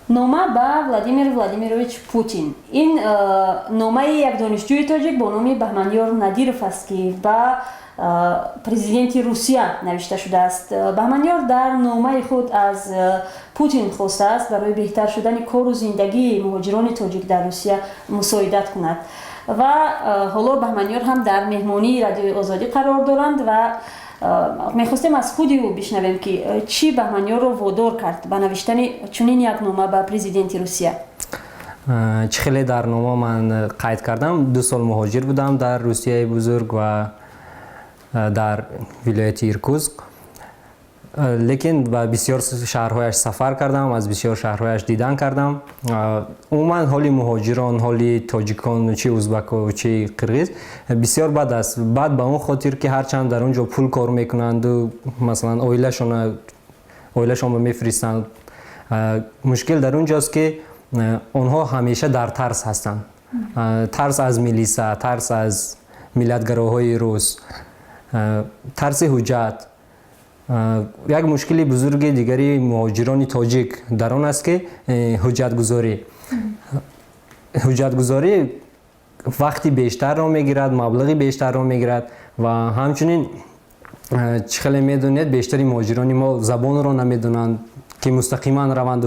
نامه به ولادیمیر ولادیمیرویچ پوتین. این نامه یک دانشجوی تاجیک با نام بهمنیار ندیروف است که به پرزیدنت روسیه نوشته شده است. بهمنیار در نامه خود از پوتین خواسته است برای بهتر شدن کار و زندگی مهاجران تاجیک در روسیه مساعدت کند و حالا بهمنیار هم در مهمانی رادیوی آزادی قرار دارند و میخواستیم از خودی او بشنویم که چی بهمنیار رو وادار کرد به نوشتن چنین یک نامه به پرزیدنت روسیه. خیلی در نامه من قید کردم 2 سال مهاجر بودم در روسیه بزرگ و در ولایت ایرکوتسک، لیکن به بسیار شهرهایش سفر کردم، از بسیار شهرهایش دیدن کردم. عموما حالی مهاجران، حالی تاجیکان، چه ازبک و چه قرغیز بسیار بد است. بعد به اون خاطر که هرچند در اونجا پول کار میکنند و مثلا اویلشون میفرستند، مشکل در اونجاست که اونها همیشه در ترس هستند. ترس از میلیسا، ترس از ملیتگراهای روس، ترس حجت. یک مشکل بزرگ دیگری مهاجران تاجیک در آن است که حجت گذاری وقتی بیشتر را میگیرد، مبلغی بیشتر را میگیرد و همچنین خیلی میدونید بیشتری مهاجران ما زبان را نمیدونند که مستقیما روند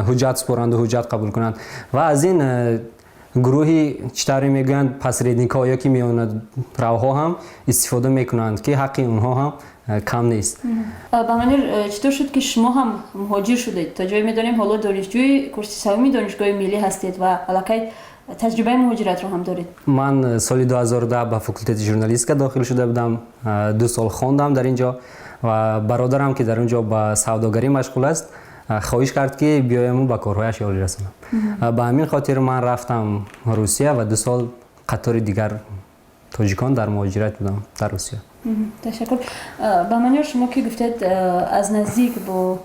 حجت سپارند و حجت قبول کنند و از این گروهی چطوری میگویند پسریدنیک‌ها یا که میاند روها هم استفاده میکنند که حق اونها هم کم نیست. بهمنیار چطور شد که شما هم مهاجر شدید؟ تا جایی میدانیم حالا دانشجوی کورس سوم دانشگاه ملی هستید و علاقه تجربه مهاجرت رو هم دارید. من سال 2010 به فاکولته ژورنالیستیک داخل شده بودم. 2 سال خواندم در اینجا و برادرم که در اونجا به سوداگری مشغول است خواهش کرد که بیایم به کارهایش یاری رسانم. به همین خاطر من رفتم روسیه و 2 سال قطار دیگر تاجیکان در مهاجرت بودم در روسیه. تشکر. بهمنیار شما که گفتید از نزدیک با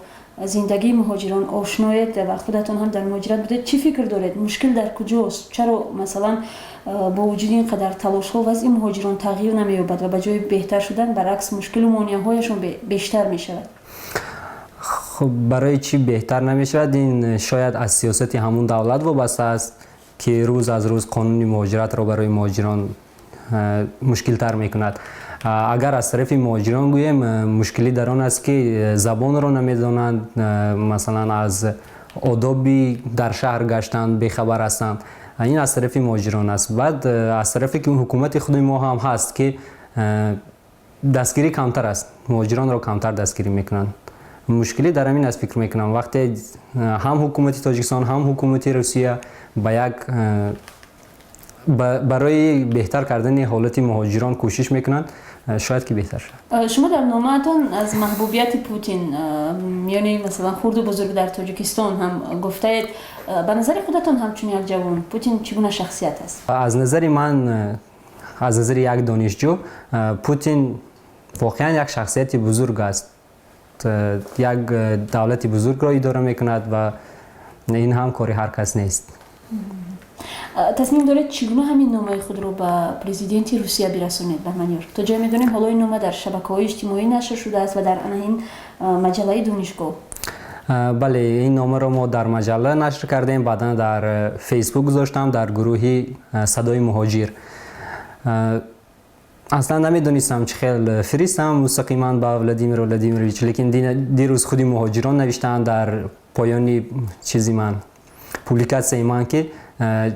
زندگی مهاجران آشنایید و خودتون هم در مهاجرت بودید، چی فکر دارید؟ مشکل در کجاست؟ چرا مثلا با وجود اینقدر تلاش ها وضع مهاجران تغییر نمی‌یابد و به جای بهتر شدن برعکس مشکل و مانع‌هایشون بیشتر می‌شود؟ خب برای چی بهتر نمی‌شود؟ این شاید از سیاست همون دولت وابسته است که روز از روز قانون مهاجرت را برای مهاجران مشکل تر می‌کند. اگر از طرف مهاجران گوییم مشکلی در آن است که زبان را نمی‌دانند، مثلا از آدابی در شهر گشتند بی‌خبر هستند. این از طرف مهاجران است. بعد از طرفی که حکومت خود ما هم هست که دستگیری کمتر است، مهاجران را کمتر دستگیری میکنند. مشکلی در همین است فکر میکنم وقتی هم حکومت تاجیکستان هم حکومت روسیه برای بهتر کردن حالت مهاجران کوشش میکنند، شاید که بهتر شد. شما در نامه‌تان از محبوبیت پوتین، یعنی مثلا خرد و بزرگ در تاجیکستان هم گفتید. به نظر خودتان همچون یک جوان پوتین چگونه شخصیت است؟ از نظر من، از نظر یک دانشجو، پوتین واقعا یک شخصیت بزرگ است. یک دولت بزرگ را اداره میکند و این هم کاری هر کس نیست. تصمیم دارید چگونه همین نامه خود رو به پرزیدنت روسیه برسونید بهمنیار؟ تا جای میدونیم حالا این نامه در شبکه‌های اجتماعی نشر شده است و در این مجله دانشگاه. بله، این نامه رو ما در مجله نشر کردیم، بعدا در فیسبوک گذاشتم در گروهی صدای مهاجر. اصلا نمیدونستم چه خیلی فرستم مستقیما به ولادیمیر ولادیمیرویچ، لیکن دیروز خودی مهاجران نوشتن در پایان چیزی من پوبلیکاسیون من که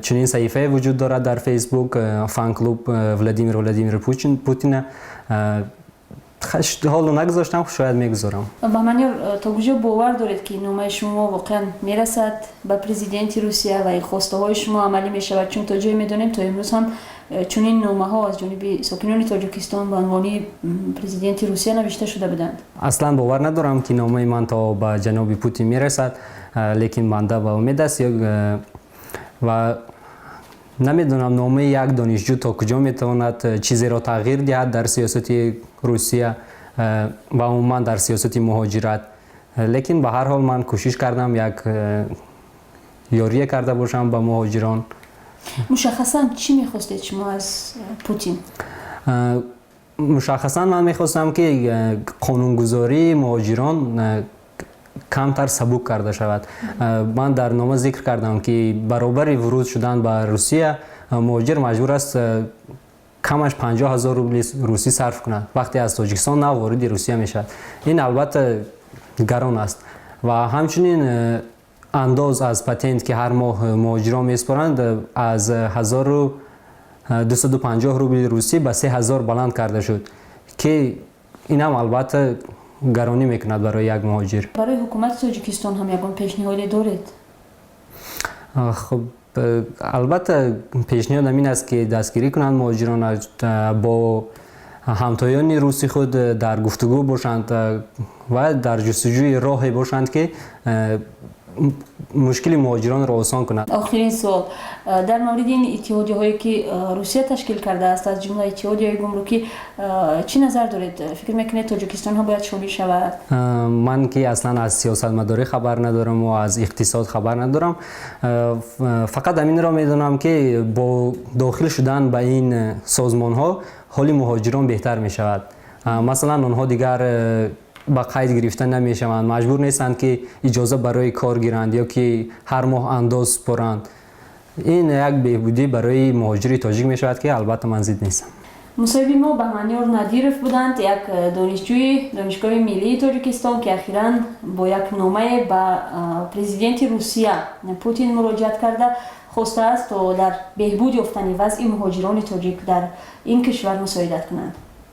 چنین صحیفه وجود دارد در فیسبوک، فان کلوب ولادیمیر ولادیمیر پوتین. حالا نگذاشتم، شاید میگذارم. بهمنیار تا کجا باور دارید که نامه شما واقعا میرسد به پرزیدنت روسیه و خواسته های شما عملی میشود؟ چون تا جای میدونیم تا امروز هم چنین نامه ها از جانب ساکنان تاجیکستان به عنوان پرزیدنت روسیه نوشته شده بودند. اصلا باور ندارم که نامه من تا به جناب پوتین میرسد، لیکن بنده با امید است و نمیدونم نامه یک دانشجو تا کجا میتواند چیزی را تغییر دهد در سیاست روسیه و عموما در سیاست مهاجرت. لیکن به هر حال من کوشش کردم یک یاری کرده باشم با مهاجران. مشخصا چی میخواستید شما از پوتین؟ مشخصا من میخواستم که قانونگذاری مهاجران کمتر سبک کرده شود. من در نامه ذکر کردم که برابر ورود شدن به روسیه مهاجر مجبور است کمش 50,000 روبل روسی صرف کند وقتی از تاجیکستان نو وارد روسیه میشد. این البته گران است و همچنین انداز از پتنت که هر ماه مهاجران میسپارند از 1250 روبل روسی به 3000 بلند کرده شد که این هم البته گرانی میکند برای یک مهاجر. برای حکومت تاجیکستان هم یگان پیشنهادی دارید؟ خب البته پیشنهاد این است که دستگیری کنند مهاجران، با همتایان روسی خود در گفتگو باشند و در جستجوی راهی باشند که مشکل مهاجران را آسان کند. آخرین سوال در مورد این اتحادیه هایی که روسیه تشکیل کرده است از جمله اتحادیه گمرکی چی نظر دارید؟ فکر میکنید تاجیکستان ها باید شامل شود؟ من که اصلا از سیاست مداری خبر ندارم و از اقتصاد خبر ندارم، فقط همین را میدونم که با داخل شدن به این سازمان ها حال مهاجران بهتر می شود. مثلا آنها دیگر با قید گرفتن نمی شوند، مجبور نیستند که اجازه برای کار گیرند یا که هر ماه انداز سپارند. این یک بهبودی برای مهاجر تاجیک می شود که البته من ضد نیستم. مصاحبه ما بهمنیار نادیرف بودند، یک دانشجوی دانشگاه ملی تاجیکستان که اخیراً با یک نامه به پرزیدنت روسیه پوتین مراجعت کرده خواسته است تا در بهبود یافتن وضع مهاجران تاجیک در این کشور مساعدت کنند.